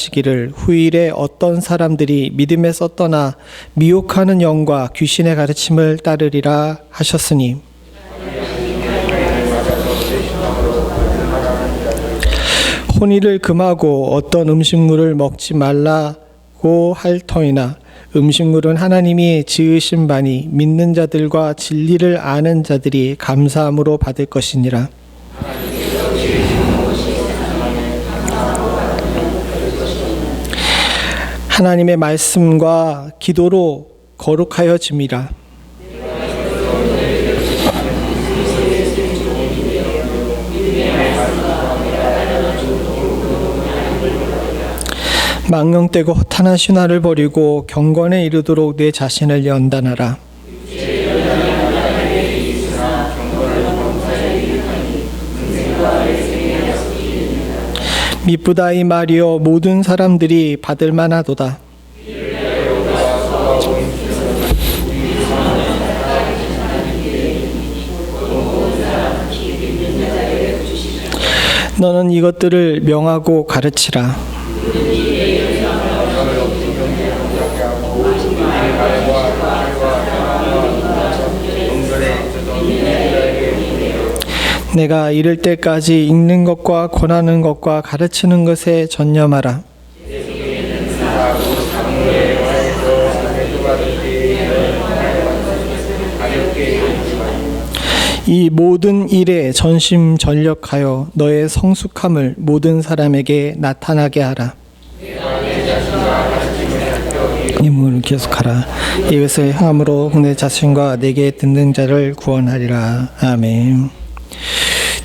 시기를 후일에 어떤 사람들이 믿음에서 떠나 미혹하는 영과 귀신의 가르침을 따르리라 하셨으니 혼의를 금하고 어떤 음식물을 먹지 말라고 할 터이나 음식물은 하나님이 지으신 바니 믿는 자들과 진리를 아는 자들이 감사함으로 받을 것이니라. 하나님의 말씀과 기도로 거룩하여짐이라. 망령되고 허탄한 신화를 버리고 경건에 이르도록 내 자신을 연단하라. 미쁘다 이 말이여 모든 사람들이 받을 만하도다. 너는 이것들을 명하고 가르치라. 내가 이를 때까지 읽는 것과 권하는 것과 가르치는 것에 전념하라. 이 모든 일에 전심전력하여 너의 성숙함을 모든 사람에게 나타나게 하라. 임무를 계속하라. 이것을 향함으로 내 자신과 내게 듣는 자를 구원하리라. 아멘.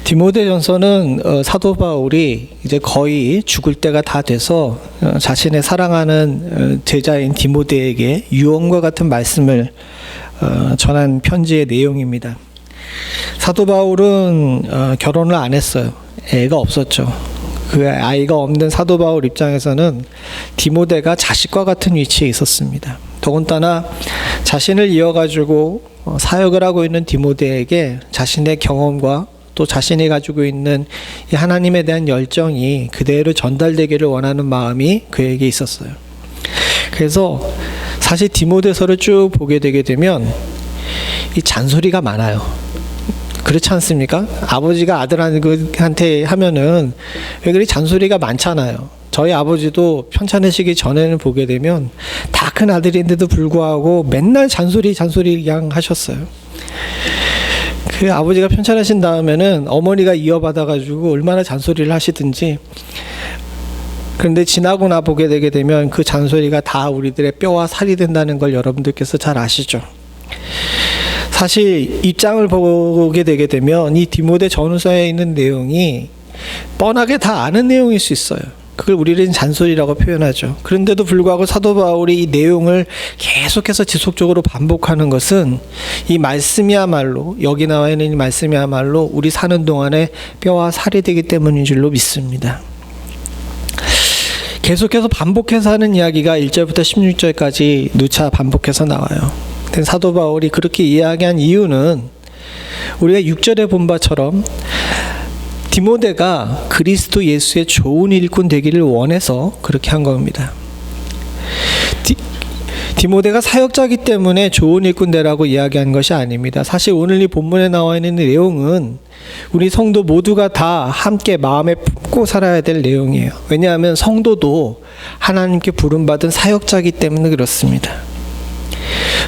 디모데전서는 사도 바울이 이제 거의 죽을 때가 다 돼서 자신의 사랑하는 제자인 디모데에게 유언과 같은 말씀을 전한 편지의 내용입니다. 사도 바울은 결혼을 안 했어요. 애가 없었죠. 그 아이가 없는 사도 바울 입장에서는 디모데가 자식과 같은 위치에 있었습니다. 더군다나 자신을 이어가지고 사역을 하고 있는 디모데에게 자신의 경험과 또 자신이 가지고 있는 이 하나님에 대한 열정이 그대로 전달되기를 원하는 마음이 그에게 있었어요. 그래서 사실 디모데서를 쭉 보게 되게 되면 이 잔소리가 많아요. 그렇지 않습니까? 아버지가 아들한테 하면은 왜 그리 잔소리가 많잖아요. 저희 아버지도 편찮으시기 전에는 보게 되면 다 큰 아들인데도 불구하고 맨날 잔소리 그냥 하셨어요. 그 아버지가 편찮으신 다음에는 어머니가 이어받아가지고 얼마나 잔소리를 하시든지, 그런데 지나고 나 보게 되게 되면 그 잔소리가 다 우리들의 뼈와 살이 된다는 걸 여러분들께서 잘 아시죠? 사실 입장을 보게 되게 되면 이 디모데 전후서에 있는 내용이 뻔하게 다 아는 내용일 수 있어요. 그걸 우리는 잔소리라고 표현하죠. 그런데도 불구하고 사도 바울이 이 내용을 계속해서 지속적으로 반복하는 것은 이 말씀이야말로, 여기 나와 있는 이 말씀이야말로 우리 사는 동안에 뼈와 살이 되기 때문인 줄로 믿습니다. 계속해서 반복해서 하는 이야기가 1절부터 16절까지 누차 반복해서 나와요. 사도 바울이 그렇게 이야기한 이유는 우리가 6절에 본 바처럼 디모데가 그리스도 예수의 좋은 일꾼 되기를 원해서 그렇게 한 겁니다. 디모데가 사역자이기 때문에 좋은 일꾼 되라고 이야기한 것이 아닙니다. 사실 오늘 이 본문에 나와 있는 내용은 우리 성도 모두가 다 함께 마음에 품고 살아야 될 내용이에요. 왜냐하면 성도도 하나님께 부름받은 사역자이기 때문에 그렇습니다.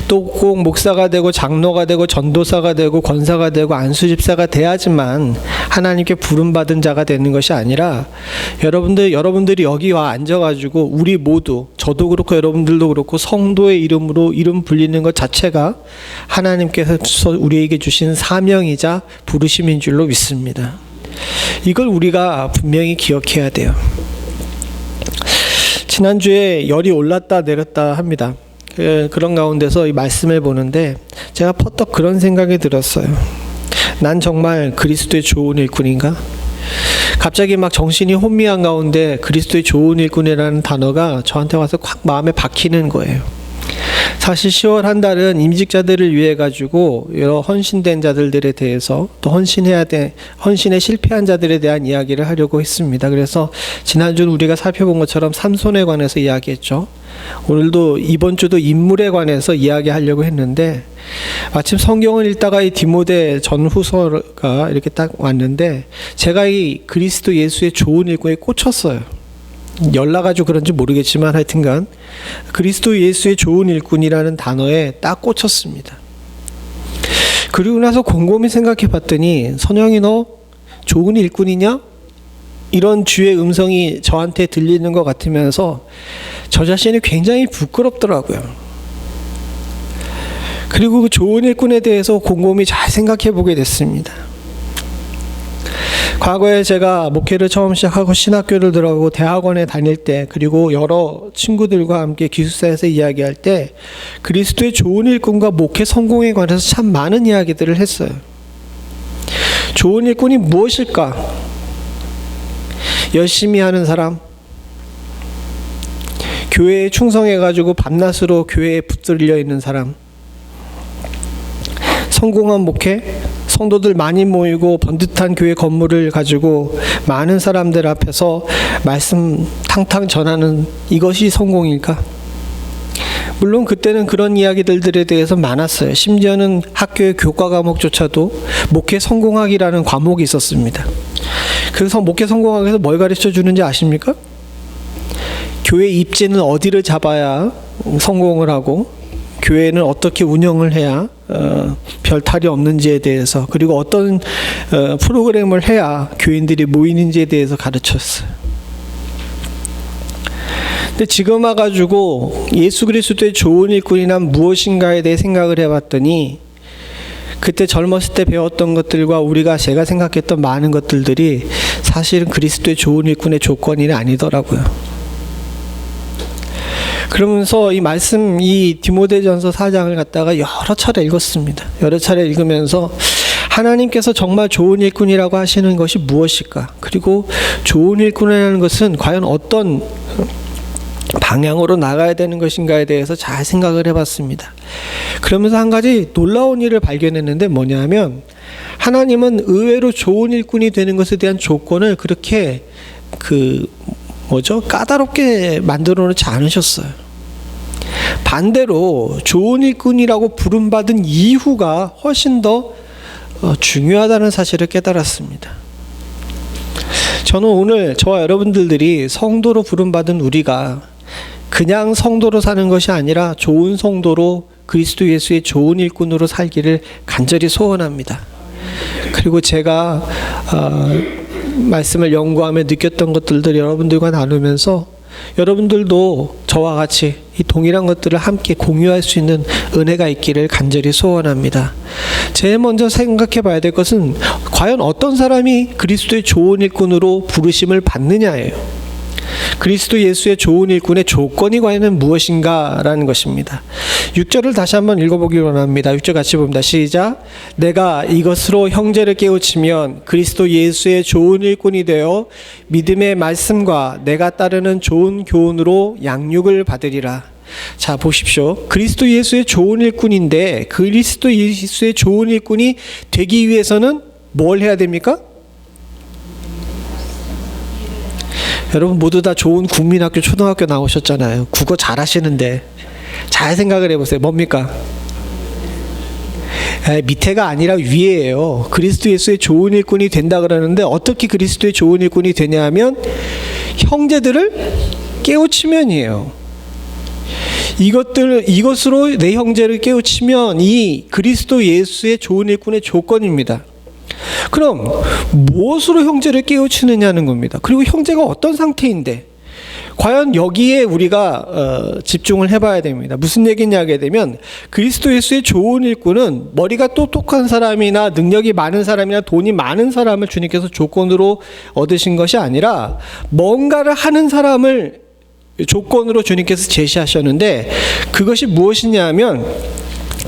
또 꼭 목사가 되고 장로가 되고 전도사가 되고 권사가 되고 안수집사가 돼야지만 하나님께 부름받은 자가 되는 것이 아니라 여러분들이 여기 와 앉아가지고 우리 모두, 저도 그렇고 여러분들도 그렇고 성도의 이름으로 이름 불리는 것 자체가 하나님께서 우리에게 주신 사명이자 부르심인 줄로 믿습니다. 이걸 우리가 분명히 기억해야 돼요. 지난주에 열이 올랐다 내렸다 합니다. 그런 가운데서 이 말씀을 보는데 제가 퍼뜩 그런 생각이 들었어요. 난 정말 그리스도의 좋은 일꾼인가? 갑자기 막 정신이 혼미한 가운데 그리스도의 좋은 일꾼이라는 단어가 저한테 와서 확 마음에 박히는 거예요. 사실 10월 한 달은 임직자들을 위해 가지고 여러 헌신된 자들에 대해서 또 헌신에 실패한 자들에 대한 이야기를 하려고 했습니다. 그래서 지난주는 우리가 살펴본 것처럼 삼손에 관해서 이야기했죠. 오늘도 이번 주도 인물에 관해서 이야기하려고 했는데 마침 성경을 읽다가 이 디모데 전후서가 이렇게 딱 왔는데 제가 이 그리스도 예수의 좋은 일꾼에 꽂혔어요. 연락가지고 그런지 모르겠지만 하여튼간 그리스도 예수의 좋은 일꾼이라는 단어에 딱 꽂혔습니다. 그리고 나서 곰곰이 생각해 봤더니 선영이 너 좋은 일꾼이냐? 이런 주의 음성이 저한테 들리는 것 같으면서 저 자신이 굉장히 부끄럽더라고요. 그리고 그 좋은 일꾼에 대해서 곰곰이 잘 생각해 보게 됐습니다. 과거에 제가 목회를 처음 시작하고 신학교를 들어가고 대학원에 다닐 때 그리고 여러 친구들과 함께 기숙사에서 이야기할 때 그리스도의 좋은 일꾼과 목회 성공에 관해서 참 많은 이야기들을 했어요. 좋은 일꾼이 무엇일까? 열심히 하는 사람, 교회에 충성해가지고 밤낮으로 교회에 붙들려 있는 사람, 성공한 목회, 성도들 많이 모이고 번듯한 교회 건물을 가지고 많은 사람들 앞에서 말씀 탕탕 전하는 이것이 성공일까? 물론 그때는 그런 이야기들에 대해서 많았어요. 심지어는 학교의 교과 과목조차도 목회 성공학이라는 과목이 있었습니다. 그래서 목회 성공학에서 뭘 가르쳐 주는지 아십니까? 교회 입지는 어디를 잡아야 성공을 하고 교회는 어떻게 운영을 해야 별 탈이 없는지에 대해서 그리고 어떤 프로그램을 해야 교인들이 모이는지에 대해서 가르쳤어요. 근데 지금 와가지고 예수 그리스도의 좋은 일꾼이란 무엇인가에 대해 생각을 해봤더니 그때 젊었을 때 배웠던 것들과 제가 생각했던 많은 것들이 사실은 그리스도의 좋은 일꾼의 조건이 아니더라고요. 그러면서 이 디모데전서 4장을 갖다가 여러 차례 읽었습니다. 여러 차례 읽으면서 하나님께서 정말 좋은 일꾼이라고 하시는 것이 무엇일까? 그리고 좋은 일꾼이라는 것은 과연 어떤 방향으로 나가야 되는 것인가에 대해서 잘 생각을 해봤습니다. 그러면서 한 가지 놀라운 일을 발견했는데 뭐냐면 하나님은 의외로 좋은 일꾼이 되는 것에 대한 조건을 그렇게 까다롭게 만들어 놓지 않으셨어요. 반대로 좋은 일꾼이라고 부름받은 이후가 훨씬 더 중요하다는 사실을 깨달았습니다. 저는 오늘 저와 여러분들이 성도로 부름받은 우리가 그냥 성도로 사는 것이 아니라 좋은 성도로 그리스도 예수의 좋은 일꾼으로 살기를 간절히 소원합니다. 그리고 제가 말씀을 연구하며 느꼈던 것들을 여러분들과 나누면서 여러분들도 저와 같이 이 동일한 것들을 함께 공유할 수 있는 은혜가 있기를 간절히 소원합니다. 제일 먼저 생각해 봐야 될 것은 과연 어떤 사람이 그리스도의 좋은 일꾼으로 부르심을 받느냐예요. 그리스도 예수의 좋은 일꾼의 조건이 과연 무엇인가라는 것입니다. 6절을 다시 한번 읽어보기 원합니다. 6절 같이 봅니다. 시작. 내가 이것으로 형제를 깨우치면 그리스도 예수의 좋은 일꾼이 되어 믿음의 말씀과 내가 따르는 좋은 교훈으로 양육을 받으리라. 자, 보십시오. 그리스도 예수의 좋은 일꾼인데 그리스도 예수의 좋은 일꾼이 되기 위해서는 뭘 해야 됩니까? 여러분 모두 다 좋은 국민학교 초등학교 나오셨잖아요. 국어 잘하시는데 잘 생각을 해보세요. 뭡니까? 밑에가 아니라 위에예요. 그리스도 예수의 좋은 일꾼이 된다 그러는데 어떻게 그리스도의 좋은 일꾼이 되냐 하면 형제들을 깨우치면이에요. 이것으로 내 형제를 깨우치면 이 그리스도 예수의 좋은 일꾼의 조건입니다. 그럼 무엇으로 형제를 깨우치느냐는 겁니다. 그리고 형제가 어떤 상태인데 과연 여기에 우리가 집중을 해봐야 됩니다. 무슨 얘기냐 하게 되면 그리스도 예수의 좋은 일꾼은 머리가 똑똑한 사람이나 능력이 많은 사람이나 돈이 많은 사람을 주님께서 조건으로 얻으신 것이 아니라 뭔가를 하는 사람을 조건으로 주님께서 제시하셨는데 그것이 무엇이냐 하면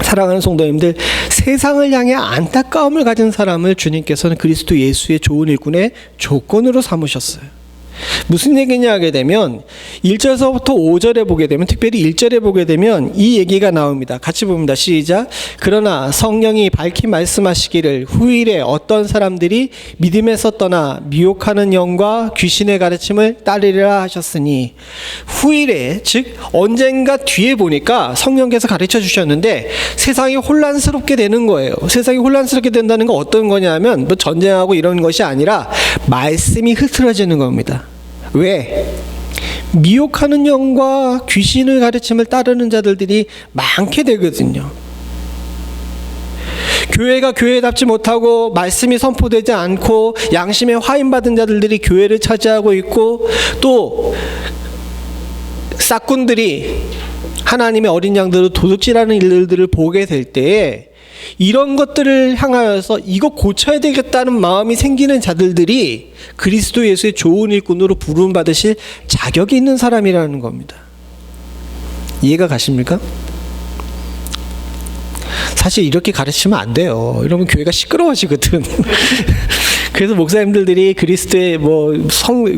사랑하는 성도님들, 세상을 향해 안타까움을 가진 사람을 주님께서는 그리스도 예수의 좋은 일꾼의 조건으로 삼으셨어요. 무슨 얘기냐 하게 되면 1절서부터 5절에 보게 되면, 특별히 1절에 보게 되면 이 얘기가 나옵니다. 같이 봅니다. 시작. 그러나 성령이 밝히 말씀하시기를 후일에 어떤 사람들이 믿음에서 떠나 미혹하는 영과 귀신의 가르침을 따르리라 하셨으니, 후일에, 즉 언젠가 뒤에 보니까 성령께서 가르쳐 주셨는데 세상이 혼란스럽게 되는 거예요. 세상이 혼란스럽게 된다는 건 어떤 거냐면 뭐 전쟁하고 이런 것이 아니라 말씀이 흐트러지는 겁니다. 왜? 미혹하는 영과 귀신의 가르침을 따르는 자들이 많게 되거든요. 교회가 교회답지 못하고 말씀이 선포되지 않고 양심에 화인받은 자들이 교회를 차지하고 있고, 또 싹군들이 하나님의 어린 양들을 도둑질하는 일들을 보게 될 때에 이런 것들을 향하여서 이거 고쳐야 되겠다는 마음이 생기는 자들이 그리스도 예수의 좋은 일꾼으로 부름받으실 자격이 있는 사람이라는 겁니다. 이해가 가십니까? 사실 이렇게 가르치면 안 돼요. 이러면 교회가 시끄러워지거든. 그래서 목사님들이 그리스도의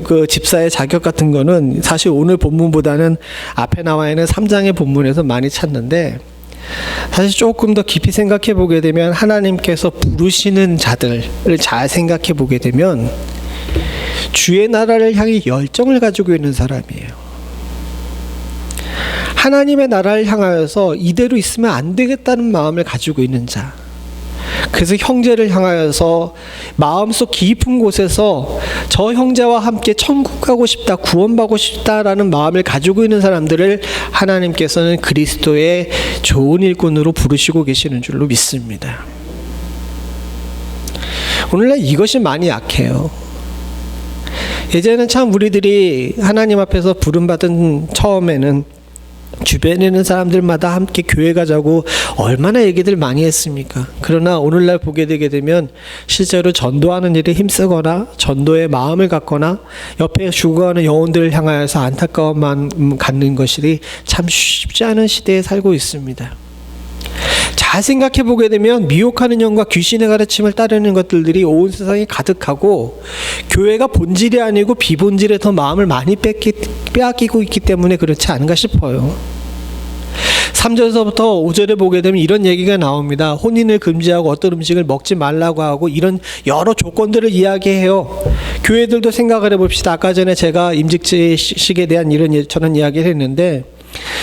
그 집사의 자격 같은 거는 사실 오늘 본문보다는 앞에 나와 있는 3장의 본문에서 많이 찾는데, 사실 조금 더 깊이 생각해 보게 되면 하나님께서 부르시는 자들을 잘 생각해 보게 되면 주의 나라를 향해 열정을 가지고 있는 사람이에요. 하나님의 나라를 향하여서 이대로 있으면 안 되겠다는 마음을 가지고 있는 자. 그래서 형제를 향하여서 마음속 깊은 곳에서 저 형제와 함께 천국 가고 싶다, 구원받고 싶다라는 마음을 가지고 있는 사람들을 하나님께서는 그리스도의 좋은 일꾼으로 부르시고 계시는 줄로 믿습니다. 오늘날 이것이 많이 약해요. 예전에는 참 우리들이 하나님 앞에서 부름받은 처음에는 주변에 있는 사람들마다 함께 교회 가자고 얼마나 얘기들 많이 했습니까? 그러나 오늘날 보게 되게 되면 실제로 전도하는 일에 힘쓰거나 전도의 마음을 갖거나 옆에 죽어가는 영혼들을 향하여서 안타까운 마음 갖는 것이 참 쉽지 않은 시대에 살고 있습니다. 잘 생각해 보게 되면 미혹하는 영과 귀신의 가르침을 따르는 것들이 온 세상에 가득하고, 교회가 본질이 아니고 비본질에 더 마음을 많이 빼앗기고 있기 때문에 그렇지 않은가 싶어요. 3절서부터 5절에 보게 되면 이런 얘기가 나옵니다. 혼인을 금지하고 어떤 음식을 먹지 말라고 하고 이런 여러 조건들을 이야기해요. 교회들도 생각을 해봅시다. 아까 전에 제가 임직식에 대한 저는 이야기를 했는데,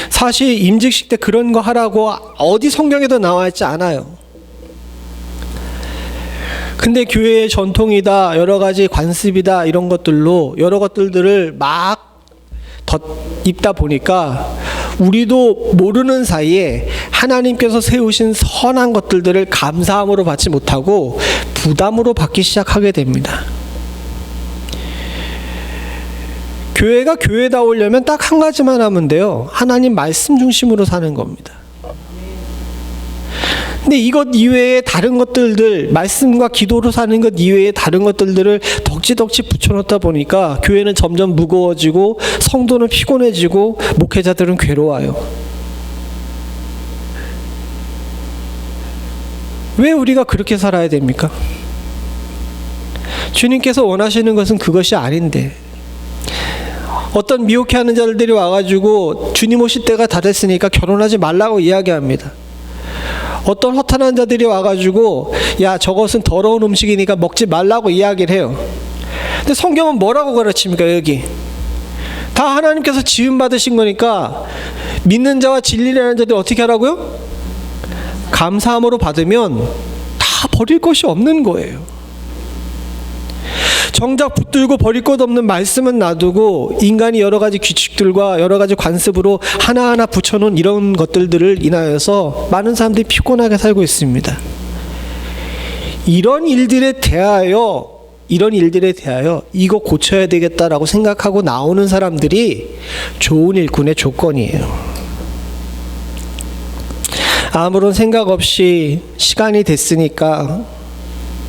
사실 임직식 때 그런 거 하라고 어디 성경에도 나와 있지 않아요. 근데 교회의 전통이다, 여러 가지 관습이다, 이런 것들로 여러 것들을 막 덧입다 보니까 우리도 모르는 사이에 하나님께서 세우신 선한 것들을 감사함으로 받지 못하고 부담으로 받기 시작하게 됩니다. 교회가 교회다우려면 딱 한 가지만 하면 돼요. 하나님 말씀 중심으로 사는 겁니다. 근데 이것 이외에 다른 것들을, 말씀과 기도로 사는 것 이외에 다른 것들을 덕지덕지 붙여놓다 보니까 교회는 점점 무거워지고 성도는 피곤해지고 목회자들은 괴로워요. 왜 우리가 그렇게 살아야 됩니까? 주님께서 원하시는 것은 그것이 아닌데, 어떤 미혹해하는 자들이 와가지고 주님 오실 때가 다 됐으니까 결혼하지 말라고 이야기합니다. 어떤 허탄한 자들이 와가지고 야, 저것은 더러운 음식이니까 먹지 말라고 이야기를 해요. 근데 성경은 뭐라고 가르칩니까? 여기 다 하나님께서 지음 받으신 거니까 믿는 자와 진리라는 자들이 어떻게 하라고요? 감사함으로 받으면 다 버릴 것이 없는 거예요. 정작 붙들고 버릴 것 없는 말씀은 놔두고 인간이 여러 가지 규칙들과 여러 가지 관습으로 하나하나 붙여놓은 이런 것들을 인하여서 많은 사람들이 피곤하게 살고 있습니다. 이런 일들에 대하여 이거 고쳐야 되겠다라고 생각하고 나오는 사람들이 좋은 일꾼의 조건이에요. 아무런 생각 없이 시간이 됐으니까,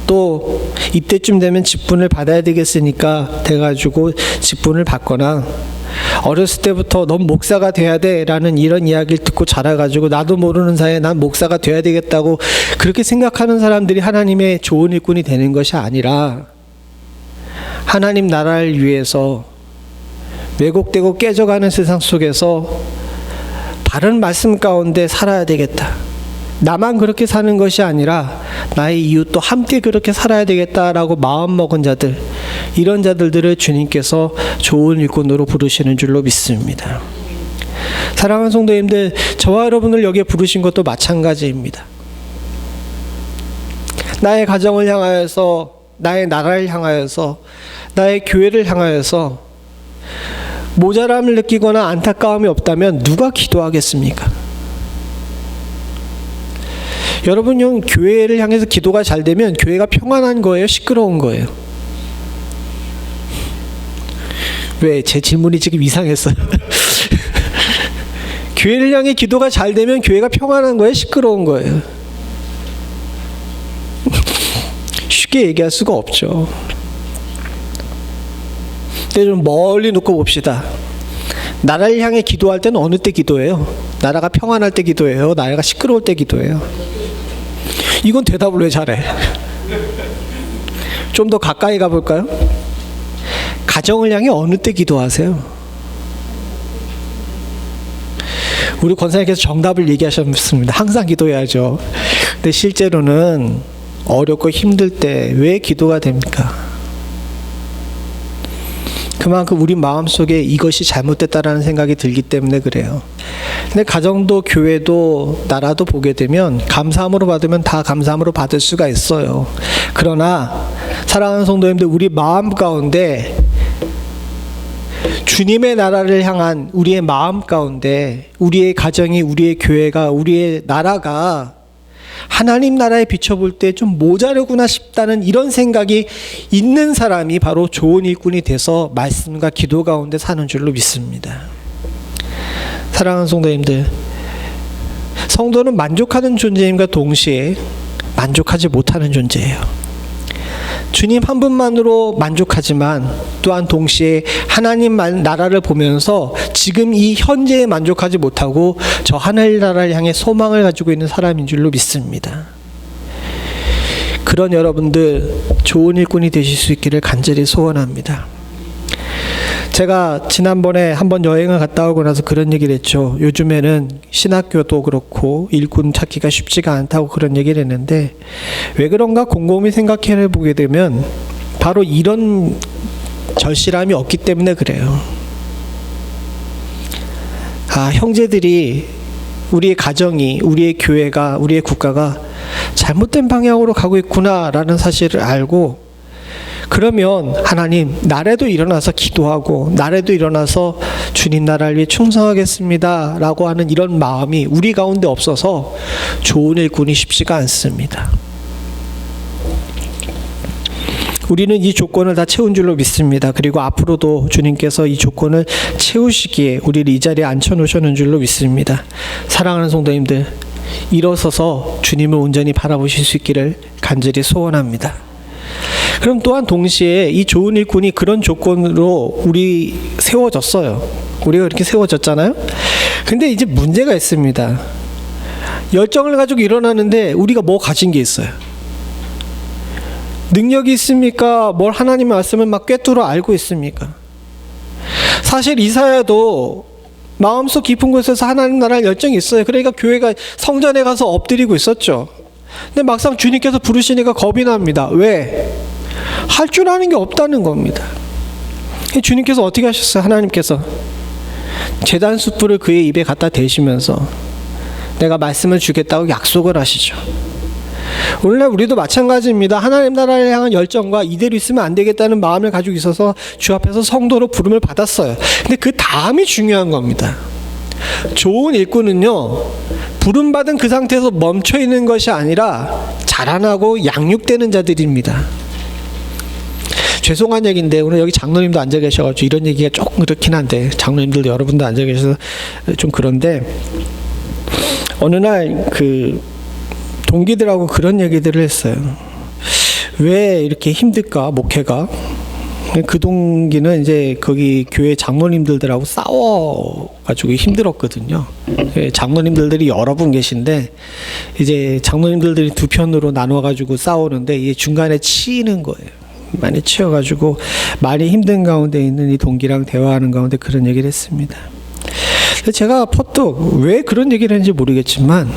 또 이때쯤 되면 직분을 받아야 되겠으니까 돼가지고 직분을 받거나, 어렸을 때부터 넌 목사가 돼야 돼 라는 이런 이야기를 듣고 자라가지고 나도 모르는 사이에 난 목사가 돼야 되겠다고 그렇게 생각하는 사람들이 하나님의 좋은 일꾼이 되는 것이 아니라, 하나님 나라를 위해서 왜곡되고 깨져가는 세상 속에서 바른 말씀 가운데 살아야 되겠다. 나만 그렇게 사는 것이 아니라 나의 이웃도 함께 그렇게 살아야 되겠다라고 마음먹은 자들, 이런 자들을 주님께서 좋은 일꾼으로 부르시는 줄로 믿습니다. 사랑하는 성도님들, 저와 여러분을 여기에 부르신 것도 마찬가지입니다. 나의 가정을 향하여서, 나의 나라를 향하여서, 나의 교회를 향하여서 모자람을 느끼거나 안타까움이 없다면 누가 기도하겠습니까? 여러분, 형 교회를 향해서 기도가 잘 되면 교회가 평안한 거예요? 시끄러운 거예요? 왜? 제 질문이 지금 이상했어요. 교회를 향해 기도가 잘 되면 교회가 평안한 거예요? 시끄러운 거예요? 쉽게 얘기할 수가 없죠. 근데 좀 멀리 놓고 봅시다. 나라를 향해 기도할 때는 어느 때 기도해요? 나라가 평안할 때 기도해요? 나라가 시끄러울 때 기도해요? 이건 대답을 왜 잘해? 좀 더 가까이 가볼까요? 가정을 향해 어느 때 기도하세요? 우리 권사님께서 정답을 얘기하셨습니다. 항상 기도해야죠. 근데 실제로는 어렵고 힘들 때 왜 기도가 됩니까? 그만큼 우리 마음속에 이것이 잘못됐다라는 생각이 들기 때문에 그래요. 근데 가정도 교회도 나라도 보게 되면 감사함으로 받으면 다 감사함으로 받을 수가 있어요. 그러나 사랑하는 성도님들, 우리 마음 가운데 주님의 나라를 향한 우리의 마음 가운데 우리의 가정이, 우리의 교회가, 우리의 나라가 하나님 나라에 비춰볼 때 좀 모자르구나 싶다는 이런 생각이 있는 사람이 바로 좋은 일꾼이 돼서 말씀과 기도 가운데 사는 줄로 믿습니다. 사랑하는 성도님들, 성도는 만족하는 존재임과 동시에 만족하지 못하는 존재예요. 주님 한 분만으로 만족하지만 또한 동시에 하나님 나라를 보면서 지금 이 현재에 만족하지 못하고 저 하늘 나라를 향해 소망을 가지고 있는 사람인 줄로 믿습니다. 그런 여러분들 좋은 일꾼이 되실 수 있기를 간절히 소원합니다. 제가 지난번에 한번 여행을 갔다 오고 나서 그런 얘기를 했죠. 요즘에는 신학교도 그렇고 일꾼 찾기가 쉽지가 않다고 그런 얘기를 했는데, 왜 그런가 곰곰이 생각해 보게 되면 바로 이런 절실함이 없기 때문에 그래요. 형제들이, 우리의 가정이, 우리의 교회가, 우리의 국가가 잘못된 방향으로 가고 있구나라는 사실을 알고, 그러면 하나님, 날에도 일어나서 기도하고 날에도 일어나서 주님 나라를 위해 충성하겠습니다 라고 하는 이런 마음이 우리 가운데 없어서 좋은 일꾼이 쉽지가 않습니다. 우리는 이 조건을 다 채운 줄로 믿습니다. 그리고 앞으로도 주님께서 이 조건을 채우시기에 우리를 이 자리에 앉혀놓으셨는 줄로 믿습니다. 사랑하는 성도님들, 일어서서 주님을 온전히 바라보실 수 있기를 간절히 소원합니다. 그럼 또한 동시에 이 좋은 일꾼이 그런 조건으로 우리 세워졌어요. 우리가 이렇게 세워졌잖아요. 근데 이제 문제가 있습니다. 열정을 가지고 일어나는데 우리가 뭐 가진 게 있어요? 능력이 있습니까? 뭘 하나님의 말씀을 막 꿰뚫어 알고 있습니까? 사실 이사야도 마음속 깊은 곳에서 하나님 나라의 열정이 있어요. 그러니까 교회가 성전에 가서 엎드리고 있었죠. 근데 막상 주님께서 부르시니까 겁이 납니다. 왜? 할 줄 아는 게 없다는 겁니다. 주님께서 어떻게 하셨어요? 하나님께서 제단 숯불을 그의 입에 갖다 대시면서 내가 말씀을 주겠다고 약속을 하시죠. 오늘날 우리도 마찬가지입니다. 하나님 나라를 향한 열정과 이대로 있으면 안 되겠다는 마음을 가지고 있어서 주 앞에서 성도로 부름을 받았어요. 근데 그 다음이 중요한 겁니다. 좋은 일꾼은요, 부름받은 그 상태에서 멈춰 있는 것이 아니라 자라나고 양육되는 자들입니다. 죄송한 얘기인데 오늘 여기 장로님도 앉아 계셔가지고 이런 얘기가 조금 그렇긴 한데, 장로님들도 여러분도 앉아 계셔서 좀 그런데, 어느 날 그 동기들하고 그런 얘기들을 했어요. 왜 이렇게 힘들까, 목회가? 그 동기는 이제 거기 교회 장로님들하고 싸워가지고 힘들었거든요. 장로님들이 여러 분 계신데 이제 장로님들이 두 편으로 나눠가지고 싸우는데 이게 중간에 치이는 거예요. 많이 치여가지고 많이 힘든 가운데 있는 이 동기랑 대화하는 가운데 그런 얘기를 했습니다. 제가 퍼뜩 왜 그런 얘기를 했는지 모르겠지만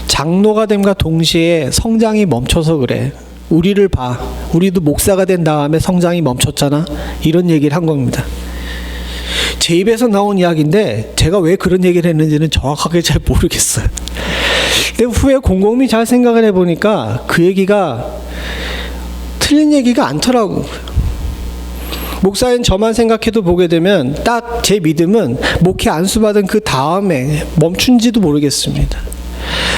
장로가 됨과 동시에 성장이 멈춰서 그래. 우리를 봐. 우리도 목사가 된 다음에 성장이 멈췄잖아. 이런 얘기를 한 겁니다. 제 입에서 나온 이야기인데 제가 왜 그런 얘기를 했는지는 정확하게 잘 모르겠어요. 근데 후에 곰곰이 잘 생각을 해보니까 그 얘기가 틀린 얘기가 않더라고요. 목사인 저만 생각해도 보게 되면 딱 제 믿음은 목회 안수받은 그 다음에 멈춘지도 모르겠습니다.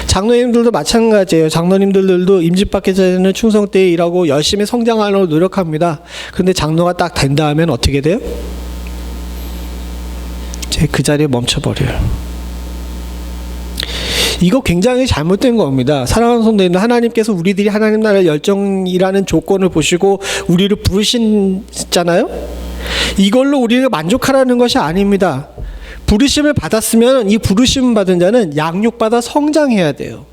장로님들도 마찬가지예요. 장로님들도 임직받기 전에는 충성되이 일하고 열심히 성장하려고 노력합니다. 그런데 장로가 딱 된 다음엔 어떻게 돼요? 그 자리에 멈춰버려요. 이거 굉장히 잘못된 겁니다. 사랑하는 성도님들, 하나님께서 우리들이 하나님 나라의 열정이라는 조건을 보시고 우리를 부르셨잖아요. 이걸로 우리를 만족하라는 것이 아닙니다. 부르심을 받았으면 이 부르심 받은 자는 양육받아 성장해야 돼요.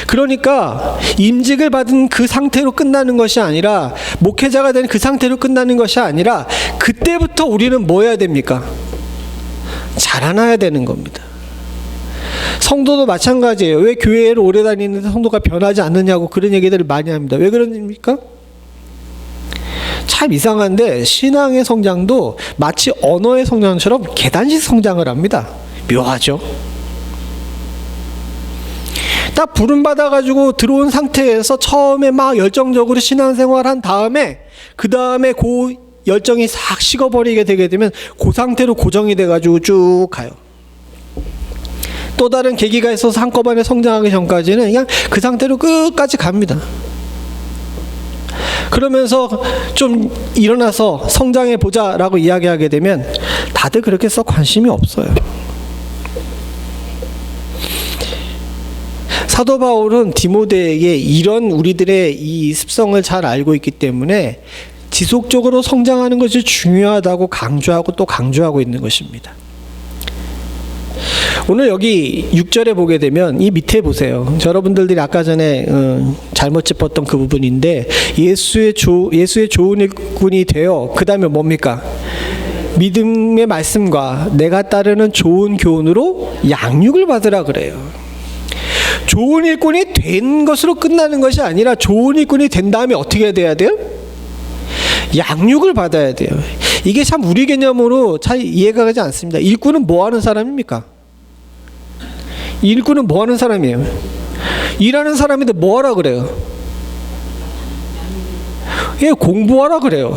그러니까 임직을 받은 그 상태로 끝나는 것이 아니라, 목회자가 된 그 상태로 끝나는 것이 아니라, 그때부터 우리는 뭐 해야 됩니까? 자라나야 되는 겁니다. 성도도 마찬가지예요. 왜 교회를 오래 다니는데 성도가 변하지 않느냐고 그런 얘기들을 많이 합니다. 왜 그러십니까? 참 이상한데 신앙의 성장도 마치 언어의 성장처럼 계단식 성장을 합니다. 묘하죠? 딱 부름받아가지고 들어온 상태에서 처음에 막 열정적으로 신앙생활 한 다음에 그 다음에 그 열정이 싹 식어버리게 되게 되면 그 상태로 고정이 돼가지고 쭉 가요. 또 다른 계기가 있어서 한꺼번에 성장하기 전까지는 그냥 그 상태로 끝까지 갑니다. 그러면서 좀 일어나서 성장해 보자라고 이야기하게 되면 다들 그렇게 썩 관심이 없어요. 사도 바울은 디모데에게 이런 우리들의 이 습성을 잘 알고 있기 때문에 지속적으로 성장하는 것이 중요하다고 강조하고 또 강조하고 있는 것입니다. 오늘 여기 6절에 보게 되면 이 밑에 보세요. 여러분들이 아까 전에 잘못 짚었던 그 부분인데 예수의 좋은 일꾼이 되어 그 다음에 뭡니까? 믿음의 말씀과 내가 따르는 좋은 교훈으로 양육을 받으라 그래요. 좋은 일꾼이 된 것으로 끝나는 것이 아니라 좋은 일꾼이 된 다음에 어떻게 돼야 돼요? 양육을 받아야 돼요. 이게 참 우리 개념으로 잘 이해가 가지 않습니다. 일꾼은 뭐 하는 사람입니까? 일꾼은 뭐 하는 사람이에요? 일하는 사람인데 뭐 하라 그래요? 예, 공부하라 그래요.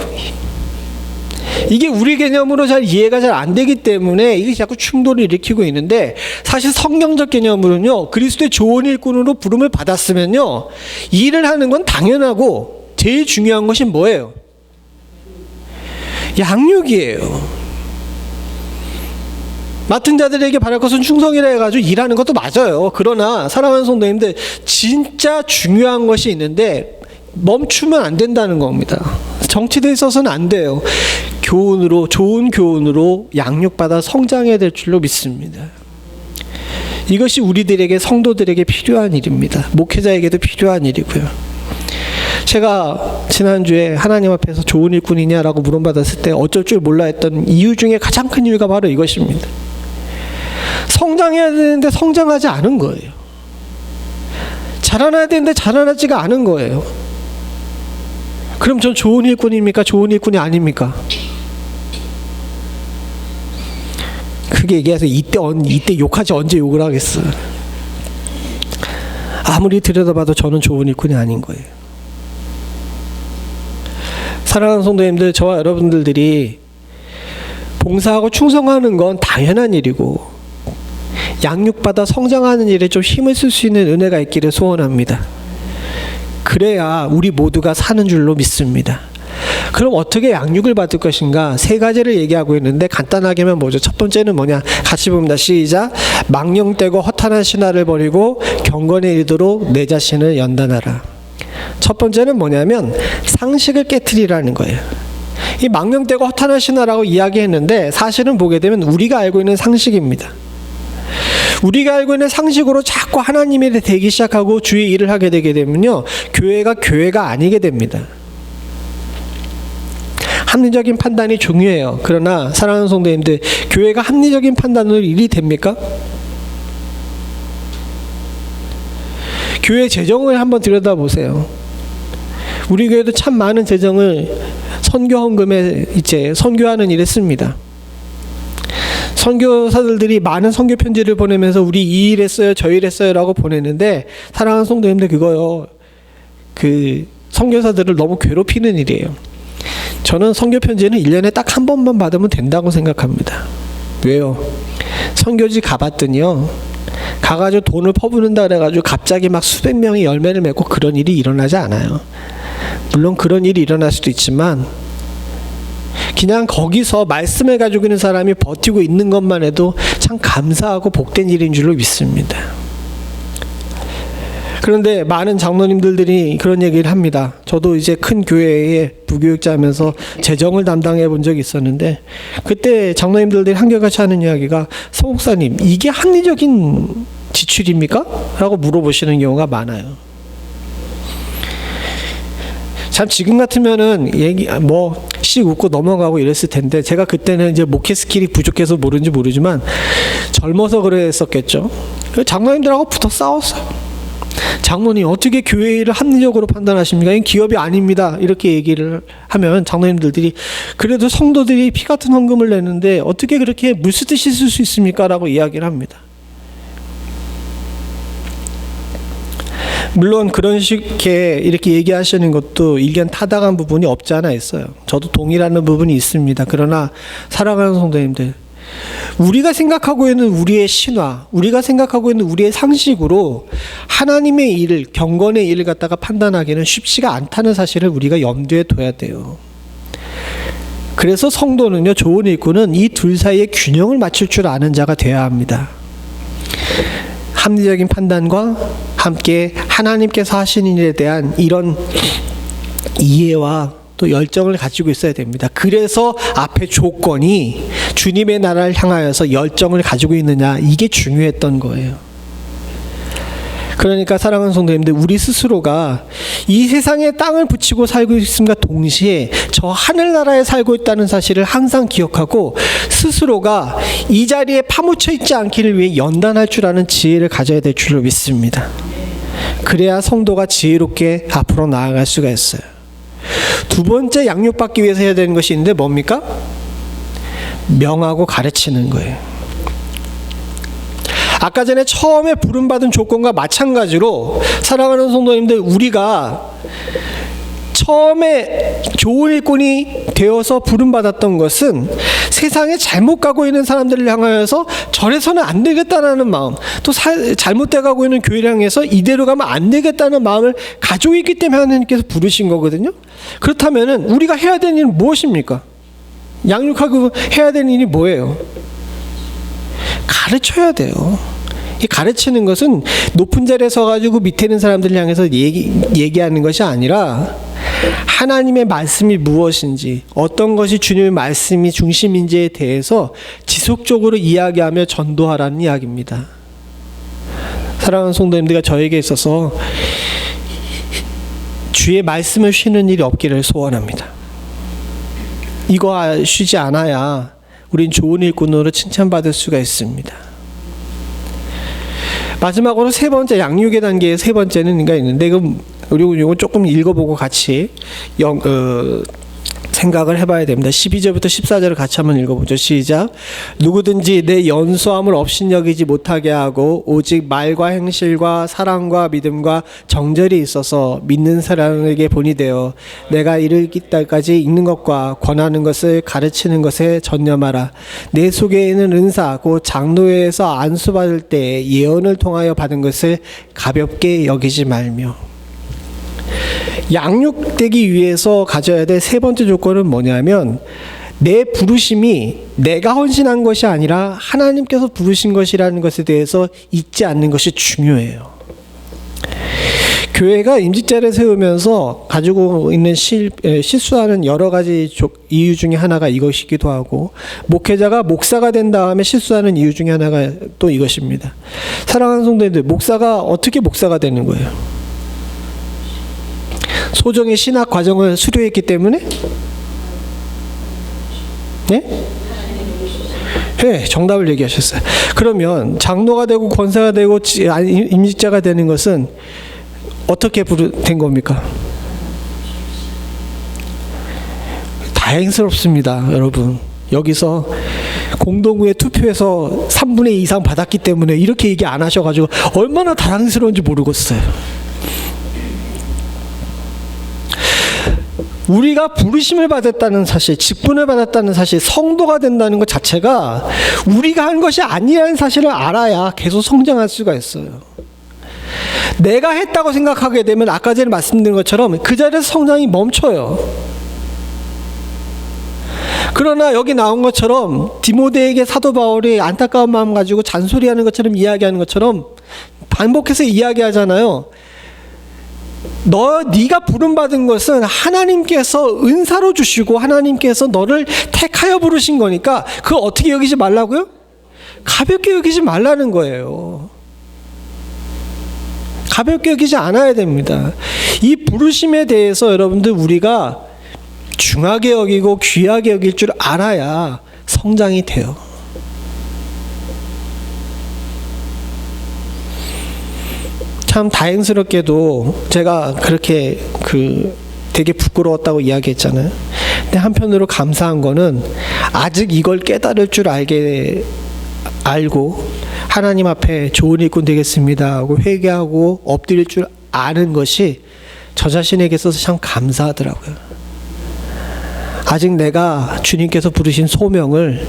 이게 우리 개념으로 잘 이해가 잘 안 되기 때문에 이게 자꾸 충돌을 일으키고 있는데, 사실 성경적 개념으로는요, 그리스도의 좋은 일꾼으로 부름을 받았으면요, 일을 하는 건 당연하고 제일 중요한 것이 뭐예요? 양육이에요. 맡은 자들에게 바랄 것은 충성이라 해가지고 일하는 것도 맞아요. 그러나 사랑하는 성도님들, 진짜 중요한 것이 있는데 멈추면 안 된다는 겁니다. 정치대에 있어서는 안 돼요. 교훈으로, 좋은 교훈으로 양육받아 성장해야 될 줄로 믿습니다. 이것이 우리들에게, 성도들에게 필요한 일입니다. 목회자에게도 필요한 일이고요. 제가 지난주에 하나님 앞에서 좋은 일꾼이냐라고 물어받았을 때 어쩔 줄 몰라 했던 이유 중에 가장 큰 이유가 바로 이것입니다. 성장해야 되는데 성장하지 않은 거예요. 자라나야 되는데 자라나지가 않은 거예요. 그럼 전 좋은 일꾼입니까? 좋은 일꾼이 아닙니까? 그게 얘기해서 이때 욕하지 언제 욕을 하겠어. 아무리 들여다봐도 저는 좋은 일꾼이 아닌 거예요. 사랑하는 성도님들, 저와 여러분들이 봉사하고 충성하는 건 당연한 일이고 양육받아 성장하는 일에 좀 힘을 쓸 수 있는 은혜가 있기를 소원합니다. 그래야 우리 모두가 사는 줄로 믿습니다. 그럼 어떻게 양육을 받을 것인가? 세 가지를 얘기하고 있는데 간단하게만 뭐죠? 첫 번째는 뭐냐? 같이 봅니다. 시작. 망령되고 허탄한 신화를 버리고 경건에 이르도록 내 자신을 연단하라. 첫 번째는 뭐냐면 상식을 깨트리라는 거예요. 이 망령되고 허탄한 신화라고 이야기했는데 사실은 보게 되면 우리가 알고 있는 상식입니다. 우리가 알고 있는 상식으로 자꾸 하나님에 대해 되기 시작하고 주의 일을 하게 되게 되면요, 교회가 아니게 됩니다. 합리적인 판단이 중요해요. 그러나 사랑하는 성도님들, 교회가 합리적인 판단으로 일이 됩니까? 교회 재정을 한번 들여다보세요. 우리 교회도 참 많은 재정을 선교 헌금에 이제 선교하는 일에 씁니다. 선교사들이 많은 선교 편지를 보내면서 우리 이 일 했어요, 저 일 했어요라고 보내는데, 사랑하는 성도님들, 그거요, 그 선교사들을 너무 괴롭히는 일이에요. 저는 선교 편지는 1년에 딱 한 번만 받으면 된다고 생각합니다. 왜요? 선교지 가봤더니요, 가가지고 돈을 퍼부는다 그래가지고 갑자기 막 수백 명이 열매를 맺고 그런 일이 일어나지 않아요. 물론 그런 일이 일어날 수도 있지만, 그냥 거기서 말씀을 가지고 있는 사람이 버티고 있는 것만 해도 참 감사하고 복된 일인 줄로 믿습니다. 그런데 많은 장로님들이 그런 얘기를 합니다. 저도 이제 큰 교회에 부교육자하면서 재정을 담당해 본 적이 있었는데, 그때 장로님들이 한결같이 하는 이야기가, 서 목사님, 이게 합리적인 지출입니까? 라고 물어보시는 경우가 많아요. 참 지금 같으면은 씩 웃고 넘어가고 이랬을 텐데, 제가 그때는 이제 목회 스킬이 부족해서 모르는지 모르지만 젊어서 그랬었겠죠. 장로님들하고 붙어 싸웠어요. 장로님, 어떻게 교회 일을 합리적으로 판단하십니까? 이건 기업이 아닙니다. 이렇게 얘기를 하면 장로님들이, 그래도 성도들이 피 같은 헌금을 내는데 어떻게 그렇게 물쓰듯이 쓸 수 있습니까? 라고 이야기를 합니다. 물론 그런 식의 이렇게 얘기하시는 것도 일견 타당한 부분이 없지 않아 있어요. 저도 동의하는 부분이 있습니다. 그러나 사랑하는 성도님들, 우리가 생각하고 있는 우리의 신화, 우리가 생각하고 있는 우리의 상식으로 하나님의 일을, 경건의 일을 갖다가 판단하기는 쉽지가 않다는 사실을 우리가 염두에 둬야 돼요. 그래서 성도는요, 좋은 일꾼은 이 둘 사이의 균형을 맞출 줄 아는 자가 되어야 합니다. 합리적인 판단과 함께 하나님께서 하시는 일에 대한 이런 이해와 또 열정을 가지고 있어야 됩니다. 그래서 앞에 조건이 주님의 나라를 향하여서 열정을 가지고 있느냐, 이게 중요했던 거예요. 그러니까 사랑하는 성도님들, 우리 스스로가 이 세상에 땅을 붙이고 살고 있음과 동시에 저 하늘나라에 살고 있다는 사실을 항상 기억하고, 스스로가 이 자리에 파묻혀 있지 않기를 위해 연단할 줄 아는 지혜를 가져야 될 줄로 믿습니다. 그래야 성도가 지혜롭게 앞으로 나아갈 수가 있어요. 두 번째 양육받기 위해서 해야 되는 것이 있는데 뭡니까? 명하고 가르치는 거예요. 아까 전에 처음에 부름받은 조건과 마찬가지로 사랑하는 성도님들, 우리가 처음에 좋은 일꾼이 되어서 부름받았던 것은 세상에 잘못 가고 있는 사람들을 향하여서 저래서는 안 되겠다는 마음, 또 잘못돼 가고 있는 교회를 향해서 이대로 가면 안 되겠다는 마음을 가지고 있기 때문에 하나님께서 부르신 거거든요. 그렇다면 우리가 해야 되는 일은 무엇입니까? 양육하고 해야 되는 일이 뭐예요? 가르쳐야 돼요. 이 가르치는 것은 높은 자리에 서가지고 밑에 있는 사람들을 향해서 얘기하는 것이 아니라, 하나님의 말씀이 무엇인지, 어떤 것이 주님의 말씀이 중심인지에 대해서 지속적으로 이야기하며 전도하라는 이야기입니다. 사랑하는 성도님들과 저에게 있어서 주의 말씀을 쉬는 일이 없기를 소원합니다. 이거 쉬지 않아야 우린 좋은 일꾼으로 칭찬받을 수가 있습니다. 마지막으로 세 번째, 양육의 단계의 세 번째는 있는데, 그리고 이거 조금 읽어보고 같이 생각을 해봐야 됩니다. 12절부터 14절을 같이 한번 읽어보죠. 시작. 누구든지 내 연소함을 업신여기지 못하게 하고 오직 말과 행실과 사랑과 믿음과 정절이 있어서 믿는 사람에게 본이 되어 내가 이르기 때까지 읽는 것과 권하는 것을 가르치는 것에 전념하라. 내 속에 있는 은사 곧 장로회에서 안수받을 때 예언을 통하여 받은 것을 가볍게 여기지 말며. 양육되기 위해서 가져야 될 세 번째 조건은 뭐냐면, 내 부르심이 내가 헌신한 것이 아니라 하나님께서 부르신 것이라는 것에 대해서 잊지 않는 것이 중요해요. 교회가 임직자를 세우면서 가지고 있는 실수하는 여러 가지 이유 중에 하나가 이것이기도 하고, 목회자가 목사가 된 다음에 실수하는 이유 중에 하나가 또 이것입니다. 사랑하는 성도님들, 목사가 어떻게 목사가 되는 거예요? 소정의 신학 과정을 수료했기 때문에? 네? 네, 정답을 얘기하셨어요. 그러면 장로가 되고 권사가 되고 임직자가 되는 것은 어떻게 된 겁니까? 다행스럽습니다, 여러분. 여기서 공동구에 투표해서 3분의 2 이상 받았기 때문에 이렇게 얘기 안 하셔가지고 얼마나 다행스러운지 모르겠어요. 우리가 부르심을 받았다는 사실, 직분을 받았다는 사실, 성도가 된다는 것 자체가 우리가 한 것이 아니라는 사실을 알아야 계속 성장할 수가 있어요. 내가 했다고 생각하게 되면 아까 전에 말씀드린 것처럼 그 자리에서 성장이 멈춰요. 그러나 여기 나온 것처럼 디모데에게 사도 바울이 안타까운 마음 가지고 잔소리하는 것처럼 이야기하는 것처럼 반복해서 이야기하잖아요. 네가 부름받은 것은 하나님께서 은사로 주시고 하나님께서 너를 택하여 부르신 거니까 그걸 어떻게 여기지 말라고요? 가볍게 여기지 말라는 거예요. 가볍게 여기지 않아야 됩니다. 이 부르심에 대해서 여러분들 우리가 중하게 여기고 귀하게 여길 줄 알아야 성장이 돼요. 참 다행스럽게도 제가 그렇게 되게 부끄러웠다고 이야기했잖아요. 근데 한편으로 감사한 거는 아직 이걸 깨달을 줄 알고 하나님 앞에 좋은 일꾼 되겠습니다 하고 회개하고 엎드릴 줄 아는 것이 저 자신에게 있어서 참 감사하더라고요. 아직 내가 주님께서 부르신 소명을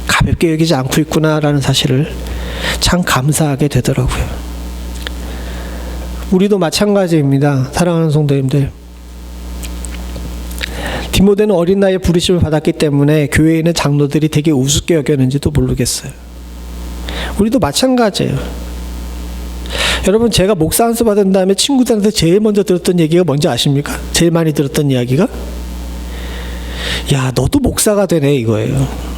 가볍게 여기지 않고 있구나라는 사실을 참 감사하게 되더라고요. 우리도 마찬가지입니다. 사랑하는 성도님들. 디모데는 어린 나이에 부르심을 받았기 때문에 교회에 있는 장로들이 되게 우습게 여겼는지도 모르겠어요. 우리도 마찬가지예요. 여러분, 제가 목사 안수 받은 다음에 친구들한테 제일 먼저 들었던 얘기가 뭔지 아십니까? 제일 많이 들었던 이야기가? 야, 너도 목사가 되네, 이거예요.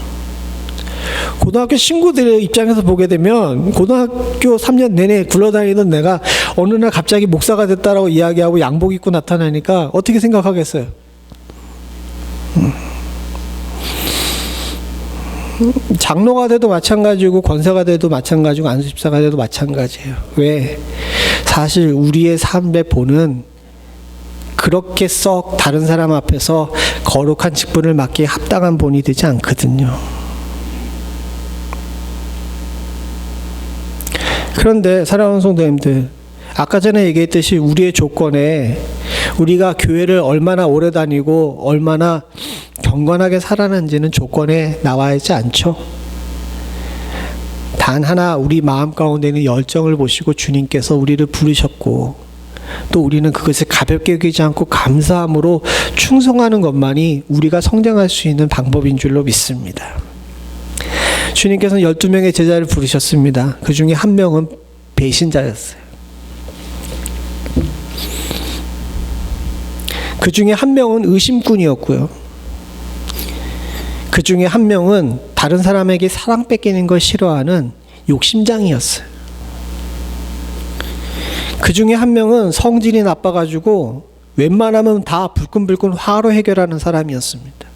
고등학교 친구들의 입장에서 보게 되면 고등학교 3년 내내 굴러다니던 내가 어느 날 갑자기 목사가 됐다라고 이야기하고 양복 입고 나타나니까 어떻게 생각하겠어요? 장로가 돼도 마찬가지고 권사가 돼도 마찬가지고 안수집사가 돼도 마찬가지예요. 왜? 사실 우리의 삶의 본은 그렇게 썩 다른 사람 앞에서 거룩한 직분을 맡기에 합당한 본이 되지 않거든요. 그런데 사랑하는 성도님들, 아까 전에 얘기했듯이 우리의 조건에 우리가 교회를 얼마나 오래 다니고 얼마나 경건하게 살아는지는 조건에 나와 있지 않죠. 단 하나 우리 마음 가운데 있는 열정을 보시고 주님께서 우리를 부르셨고 또 우리는 그것을 가볍게 여기지 않고 감사함으로 충성하는 것만이 우리가 성장할 수 있는 방법인 줄로 믿습니다. 주님께서는 12명의 제자를 부르셨습니다. 그 중에 한 명은 배신자였어요. 그 중에 한 명은 의심꾼이었고요. 그 중에 한 명은 다른 사람에게 사랑 뺏기는 걸 싫어하는 욕심장이었어요. 그 중에 한 명은 성질이 나빠가지고 웬만하면 다 불끈불끈 화로 해결하는 사람이었습니다.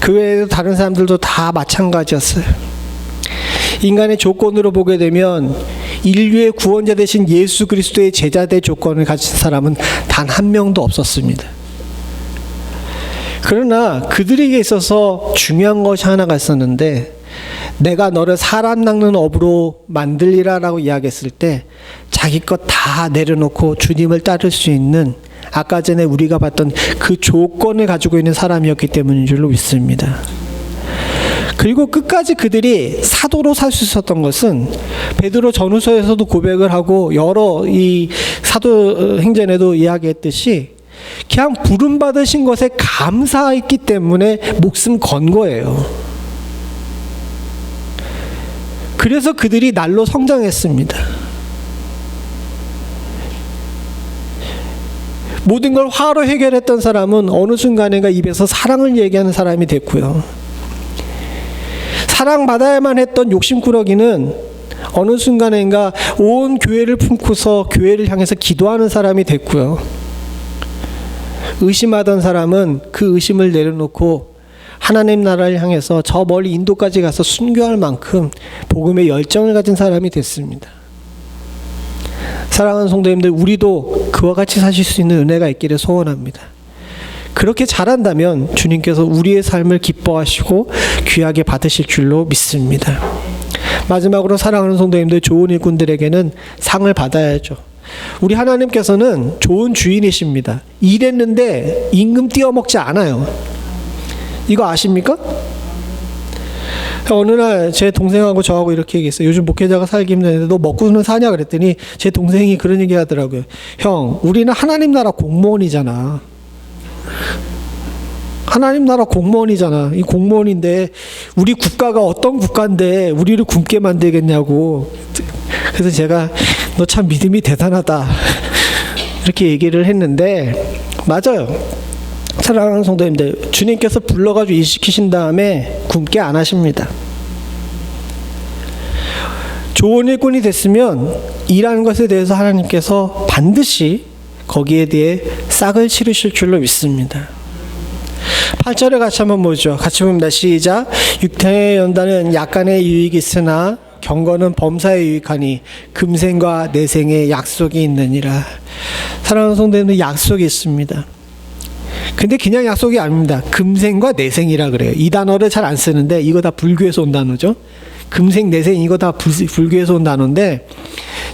그 외에도 다른 사람들도 다 마찬가지였어요. 인간의 조건으로 보게 되면 인류의 구원자 되신 예수 그리스도의 제자된 조건을 가진 사람은 단 한 명도 없었습니다. 그러나 그들에게 있어서 중요한 것이 하나가 있었는데, 내가 너를 사람 낚는 업으로 만들리라라고 이야기했을 때 자기 것 다 내려놓고 주님을 따를 수 있는, 아까 전에 우리가 봤던 그 조건을 가지고 있는 사람이었기 때문인 줄로 믿습니다. 그리고 끝까지 그들이 사도로 살 수 있었던 것은 베드로 전후서에서도 고백을 하고 여러 이 사도행전에도 이야기했듯이 그냥 부름 받으신 것에 감사했기 때문에 목숨 건 거예요. 그래서 그들이 날로 성장했습니다. 모든 걸 화로 해결했던 사람은 어느 순간인가 입에서 사랑을 얘기하는 사람이 됐고요. 사랑받아야만 했던 욕심꾸러기는 어느 순간인가 온 교회를 품고서 교회를 향해서 기도하는 사람이 됐고요. 의심하던 사람은 그 의심을 내려놓고 하나님 나라를 향해서 저 멀리 인도까지 가서 순교할 만큼 복음의 열정을 가진 사람이 됐습니다. 사랑하는 성도님들, 우리도 그와 같이 사실 수 있는 은혜가 있기를 소원합니다. 그렇게 잘한다면 주님께서 우리의 삶을 기뻐하시고 귀하게 받으실 줄로 믿습니다. 마지막으로 사랑하는 성도님들, 좋은 일꾼들에게는 상을 받아야죠. 우리 하나님께서는 좋은 주인이십니다. 일했는데 임금 띄어먹지 않아요. 이거 아십니까? 어느 날 제 동생하고 저하고 이렇게 얘기했어요. 요즘 목회자가 살기 힘드는데 너 먹고는 사냐 그랬더니 제 동생이 그런 얘기 하더라고요. 형, 우리는 하나님 나라 공무원이잖아. 하나님 나라 공무원이잖아. 이 공무원인데 우리 국가가 어떤 국가인데 우리를 굶게 만들겠냐고. 그래서 제가 너 참 믿음이 대단하다 이렇게 얘기를 했는데, 맞아요. 사랑하는 성도님들, 주님께서 불러가지고 일 시키신 다음에 굶게 안 하십니다. 좋은 일꾼이 됐으면 일하는 것에 대해서 하나님께서 반드시 거기에 대해 싹을 치르실 줄로 믿습니다. 8절에 같이 한번 보죠. 같이 봅니다. 시작. 육탱의 연단은 약간의 유익이 있으나 경건은 범사에 유익하니 금생과 내생의 약속이 있느니라. 사랑하는 성도님들, 약속이 있습니다. 근데 그냥 약속이 아닙니다. 금생과 내생이라 그래요. 이 단어를 잘 안 쓰는데 이거 다 불교에서 온 단어죠. 금생, 내생 이거 다 불교에서 온 단어인데,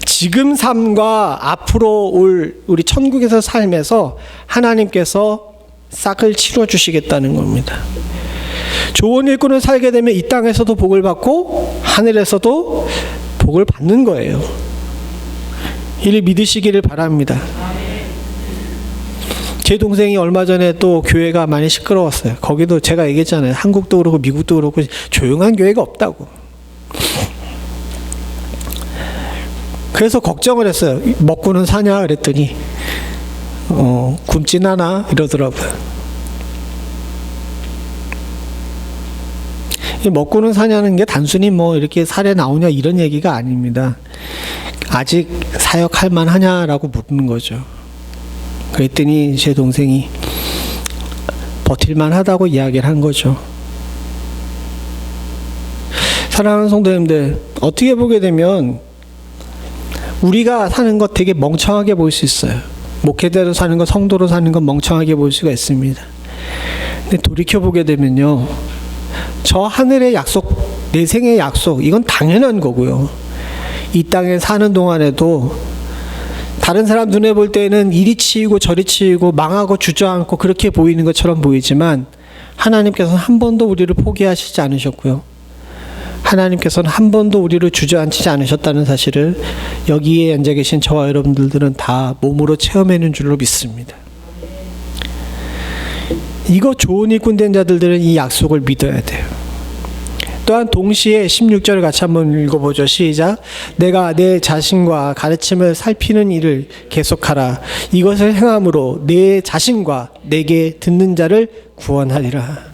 지금 삶과 앞으로 올 우리 천국에서 삶에서 하나님께서 싹을 치러 주시겠다는 겁니다. 좋은 일꾼을 살게 되면 이 땅에서도 복을 받고 하늘에서도 복을 받는 거예요. 이를 믿으시기를 바랍니다. 제 동생이 얼마 전에 또 교회가 많이 시끄러웠어요. 거기도 제가 얘기했잖아요. 한국도 그렇고 미국도 그렇고 조용한 교회가 없다고. 그래서 걱정을 했어요. 먹고는 사냐 그랬더니 굶진 않아 이러더라고요. 먹고는 사냐는 게 단순히 뭐 이렇게 살에 나오냐 이런 얘기가 아닙니다. 아직 사역할 만하냐라고 묻는 거죠. 그랬더니 제 동생이 버틸만 하다고 이야기를 한 거죠. 사랑하는 성도님들, 어떻게 보게 되면 우리가 사는 것 되게 멍청하게 보일 수 있어요. 목회자로 사는 것, 성도로 사는 것 멍청하게 보일 수가 있습니다. 근데 돌이켜보게 되면요, 저 하늘의 약속, 내생의 약속, 이건 당연한 거고요. 이 땅에 사는 동안에도 다른 사람 눈에 볼 때는 이리 치이고 저리 치이고 망하고 주저앉고 그렇게 보이는 것처럼 보이지만 하나님께서는 한 번도 우리를 포기하시지 않으셨고요. 하나님께서는 한 번도 우리를 주저앉히지 않으셨다는 사실을 여기에 앉아 계신 저와 여러분들은 다 몸으로 체험하는 줄로 믿습니다. 이거 좋은 일꾼 된 자들은 이 약속을 믿어야 돼요. 또한 동시에 16절을 같이 한번 읽어보죠. 시작. 내가 내 자신과 가르침을 살피는 일을 계속하라. 이것을 행함으로 내 자신과 내게 듣는 자를 구원하리라.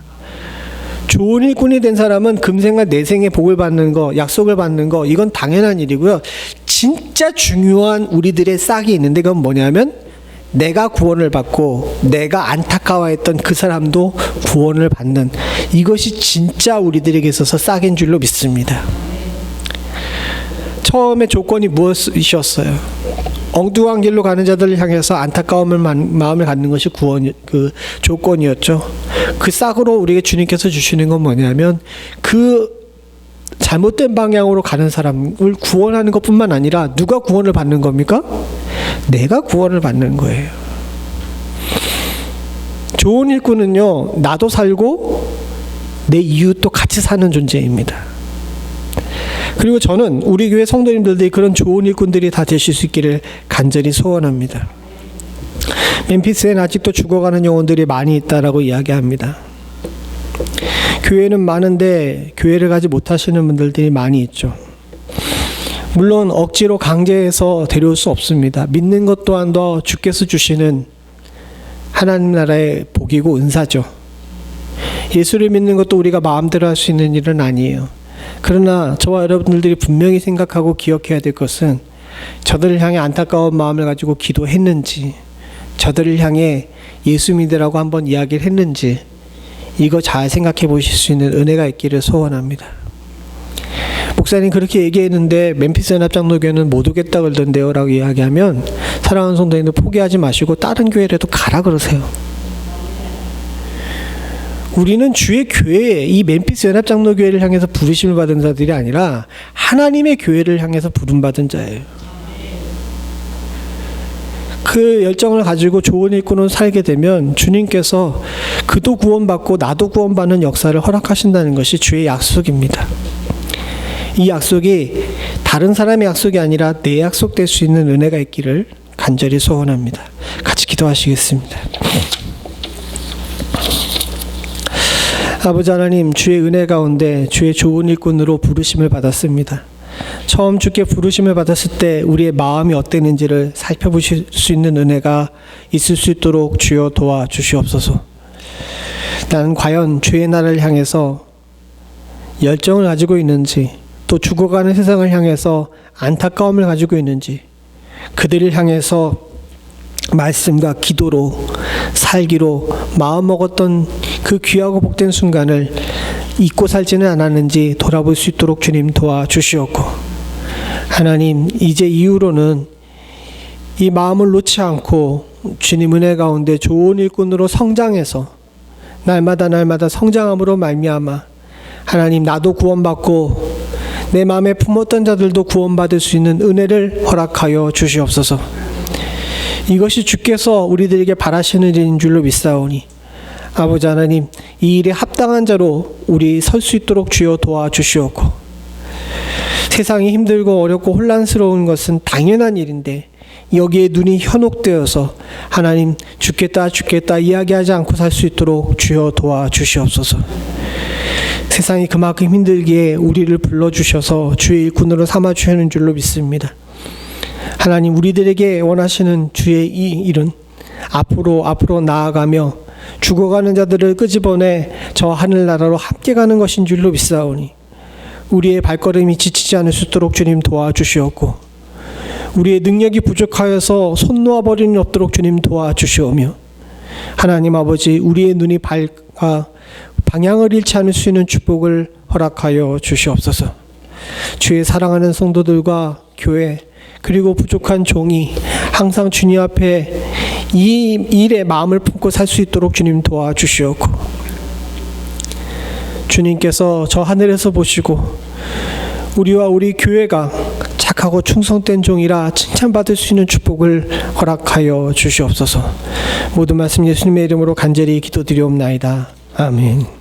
좋은 일꾼이 된 사람은 금생과 내생의 복을 받는 거, 약속을 받는 거, 이건 당연한 일이고요. 진짜 중요한 우리들의 싹이 있는데 그건 뭐냐면 내가 구원을 받고 내가 안타까워했던 그 사람도 구원을 받는, 이것이 진짜 우리들에게 있어서 싹인 줄로 믿습니다. 처음에 조건이 무엇이었어요? 엉뚱한 길로 가는 자들을 향해서 안타까움을 마음을 갖는 것이 구원, 그 조건이었죠. 그 싹으로 우리에게 주님께서 주시는 건 뭐냐면 그 잘못된 방향으로 가는 사람을 구원하는 것뿐만 아니라 누가 구원을 받는 겁니까? 내가 구원을 받는 거예요. 좋은 일꾼은요, 나도 살고 내 이웃도 같이 사는 존재입니다. 그리고 저는 우리 교회 성도님들이 그런 좋은 일꾼들이 다 되실 수 있기를 간절히 소원합니다. 멤피스에는 아직도 죽어가는 영혼들이 많이 있다라고 이야기합니다. 교회는 많은데 교회를 가지 못하시는 분들이 많이 있죠. 물론 억지로 강제해서 데려올 수 없습니다. 믿는 것 또한 더 주께서 주시는 하나님 나라의 복이고 은사죠. 예수를 믿는 것도 우리가 마음대로 할 수 있는 일은 아니에요. 그러나 저와 여러분들이 분명히 생각하고 기억해야 될 것은 저들을 향해 안타까운 마음을 가지고 기도했는지, 저들을 향해 예수 믿으라고 한번 이야기를 했는지, 이거 잘 생각해 보실 수 있는 은혜가 있기를 소원합니다. 목사님 그렇게 얘기했는데 멤피스 연합장로교회는 못 오겠다 그러던데요 라고 이야기하면, 사랑하는 성도님들 포기하지 마시고 다른 교회라도 가라 그러세요. 우리는 주의 교회에, 이 멤피스 연합장로교회를 향해서 부르심을 받은 자들이 아니라 하나님의 교회를 향해서 부름받은 자예요. 그 열정을 가지고 좋은 일꾼으로 살게 되면 주님께서 그도 구원받고 나도 구원받는 역사를 허락하신다는 것이 주의 약속입니다. 이 약속이 다른 사람의 약속이 아니라 내 약속될 수 있는 은혜가 있기를 간절히 소원합니다. 같이 기도하시겠습니다. 아버지 하나님, 주의 은혜 가운데 주의 좋은 일꾼으로 부르심을 받았습니다. 처음 주께 부르심을 받았을 때 우리의 마음이 어땠는지를 살펴보실 수 있는 은혜가 있을 수 있도록 주여 도와주시옵소서. 나는 과연 주의 나라를 향해서 열정을 가지고 있는지, 또 죽어가는 세상을 향해서 안타까움을 가지고 있는지, 그들을 향해서 말씀과 기도로 살기로 마음먹었던 그 귀하고 복된 순간을 잊고 살지는 않았는지 돌아볼 수 있도록 주님 도와주시옵고, 하나님 이제 이후로는 이 마음을 놓지 않고 주님 은혜 가운데 좋은 일꾼으로 성장해서 날마다 성장함으로 말미암아 하나님 나도 구원받고 내 마음에 품었던 자들도 구원받을 수 있는 은혜를 허락하여 주시옵소서. 이것이 주께서 우리들에게 바라시는 일인 줄로 믿사오니 아버지 하나님, 이 일에 합당한 자로 우리 설 수 있도록 주여 도와주시옵고, 세상이 힘들고 어렵고 혼란스러운 것은 당연한 일인데 여기에 눈이 현혹되어서 하나님 죽겠다 이야기하지 않고 살 수 있도록 주여 도와주시옵소서. 세상이 그만큼 힘들기에 우리를 불러주셔서 주의 일꾼으로 삼아주시는 줄로 믿습니다. 하나님, 우리들에게 원하시는 주의 이 일은 앞으로 나아가며 죽어가는 자들을 끄집어내 저 하늘나라로 함께 가는 것인 줄로 믿사오니 우리의 발걸음이 지치지 않을 수 있도록 주님 도와주시옵고, 우리의 능력이 부족하여서 손 놓아버리는 일 없도록 주님 도와주시오며, 하나님 아버지, 우리의 눈이 방향을 잃지 않을 수 있는 축복을 허락하여 주시옵소서. 주의 사랑하는 성도들과 교회 그리고 부족한 종이 항상 주님 앞에 이 일에 마음을 품고 살 수 있도록 주님 도와주시옵고, 주님께서 저 하늘에서 보시고 우리와 우리 교회가 착하고 충성된 종이라 칭찬받을 수 있는 축복을 허락하여 주시옵소서. 모든 말씀 예수님의 이름으로 간절히 기도드리옵나이다. 아멘.